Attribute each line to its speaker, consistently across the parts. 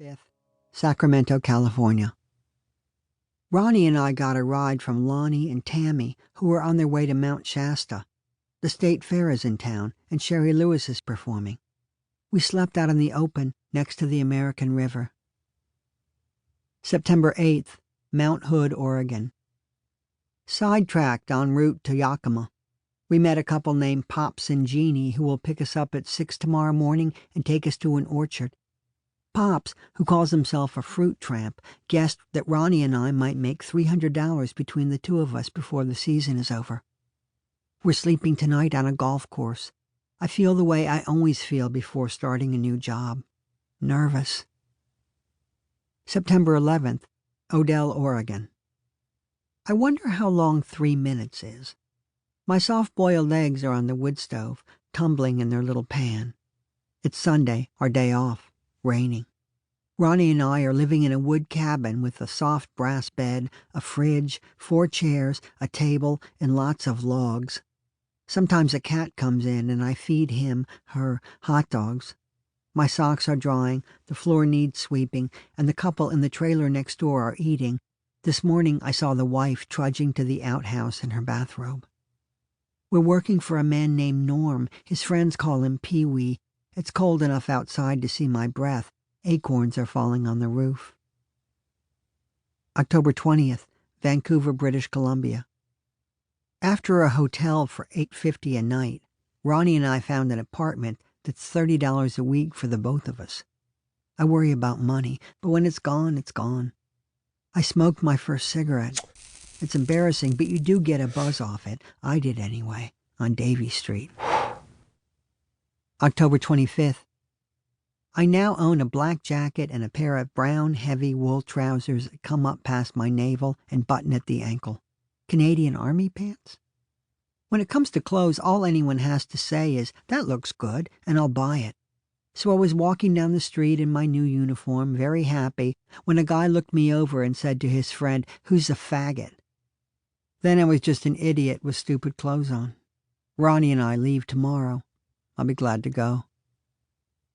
Speaker 1: 5th, Sacramento, California. Ronnie and I got a ride from Lonnie and Tammy, who were on their way to Mount Shasta. The state fair is in town, and Sherry Lewis is performing. We slept out in the open next to the American River. September 8th, Mount Hood, Oregon. Sidetracked en route to Yakima. We met a couple named Pops and Jeannie who will pick us up at 6 tomorrow morning and take us to an orchard. Pops, who calls himself a fruit tramp, guessed that Ronnie and I might make $300 between the two of us before the season is over. We're sleeping tonight on a golf course. I feel the way I always feel before starting a new job. Nervous. September 11th, Odell, Oregon. I wonder how long 3 minutes is. My soft-boiled eggs are on the wood stove, tumbling in their little pan. It's Sunday, our day off, raining. Ronnie and I are living in a wood cabin with a soft brass bed, a fridge, 4 chairs, a table, and lots of logs. Sometimes a cat comes in and I feed him, her, hot dogs. My socks are drying, the floor needs sweeping, and the couple in the trailer next door are eating. This morning I saw the wife trudging to the outhouse in her bathrobe. We're working for a man named Norm. His friends call him Pee-wee. It's cold enough outside to see my breath. Acorns are falling on the roof. October 20th, Vancouver, British Columbia. After a hotel for $8.50 a night, Ronnie and I found an apartment that's $30 a week for the both of us. I worry about money, but when it's gone, it's gone. I smoked my first cigarette. It's embarrassing, but you do get a buzz off it. I did anyway, on Davie Street. October 25th. I now own a black jacket and a pair of brown, heavy wool trousers that come up past my navel and button at the ankle. Canadian Army pants? When it comes to clothes, all anyone has to say is, "That looks good," and I'll buy it. So I was walking down the street in my new uniform, very happy, when a guy looked me over and said to his friend, "Who's a faggot?" Then I was just an idiot with stupid clothes on. Ronnie and I leave tomorrow. I'll be glad to go.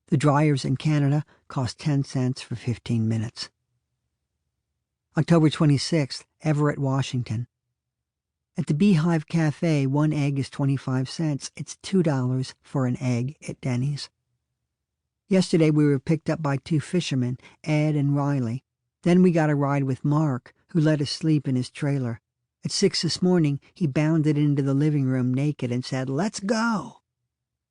Speaker 1: The dryers in Canada cost 10 cents for 15 minutes. October 26th, Everett, Washington. At the Beehive Cafe, 1 egg is 25 cents. It's $2 for an egg at Denny's. Yesterday we were picked up by 2 fishermen, Ed and Riley. Then we got a ride with Mark, who let us sleep in his trailer. At 6 this morning, he bounded into the living room naked and said, "Let's go."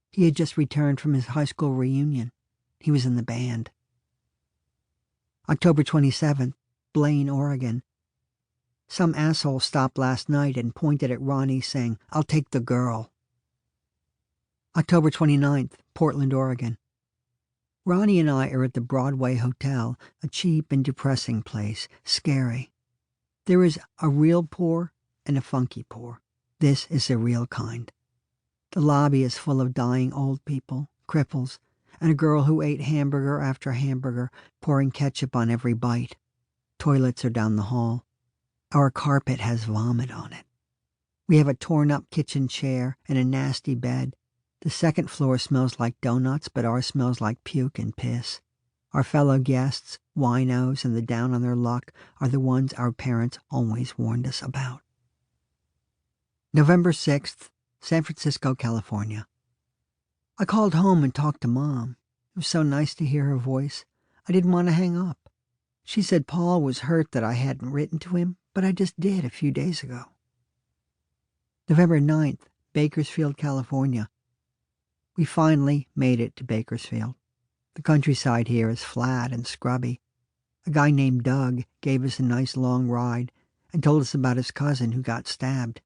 Speaker 1: He had just returned from his high school reunion. He was in the band. October 27th, Blaine, Oregon. Some asshole stopped last night and pointed at Ronnie saying, "I'll take the girl." October 29th, Portland, Oregon. Ronnie and I are at the Broadway Hotel, a cheap and depressing place, scary. There is a real poor and a funky poor. This is the real kind. The lobby is full of dying old people, cripples, and a girl who ate hamburger after hamburger, pouring ketchup on every bite. Toilets are down the hall. Our carpet has vomit on it. We have a torn-up kitchen chair and a nasty bed. The second floor smells like donuts, but ours smells like puke and piss. Our fellow guests, winos and the down on their luck, are the ones our parents always warned us about. November 6th, San Francisco, California. I called home and talked to Mom. It was so nice to hear her voice. I didn't want to hang up. She said Paul was hurt that I hadn't written to him, but I just did a few days ago. November 9th, Bakersfield, California. We finally made it to Bakersfield. The countryside here is flat and scrubby. A guy named Doug gave us a nice long ride and told us about his cousin who got stabbed.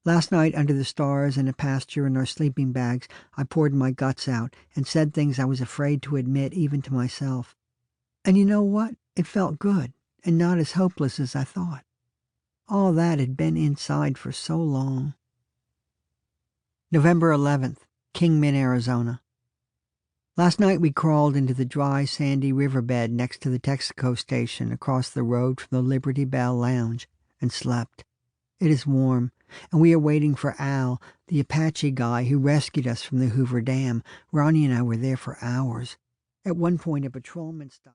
Speaker 1: Last night, under the stars in a pasture in our sleeping bags, I poured my guts out and said things I was afraid to admit even to myself. And you know what? It felt good and not as hopeless as I thought. All that had been inside for so long. November 11th, Kingman, Arizona. Last night we crawled into the dry, sandy riverbed next to the Texaco station across the road from the Liberty Bell Lounge and slept. It is warm, and we are waiting for Al, the Apache guy who rescued us from the Hoover Dam. Ronnie and I were there for hours. At one point, a patrolman stopped.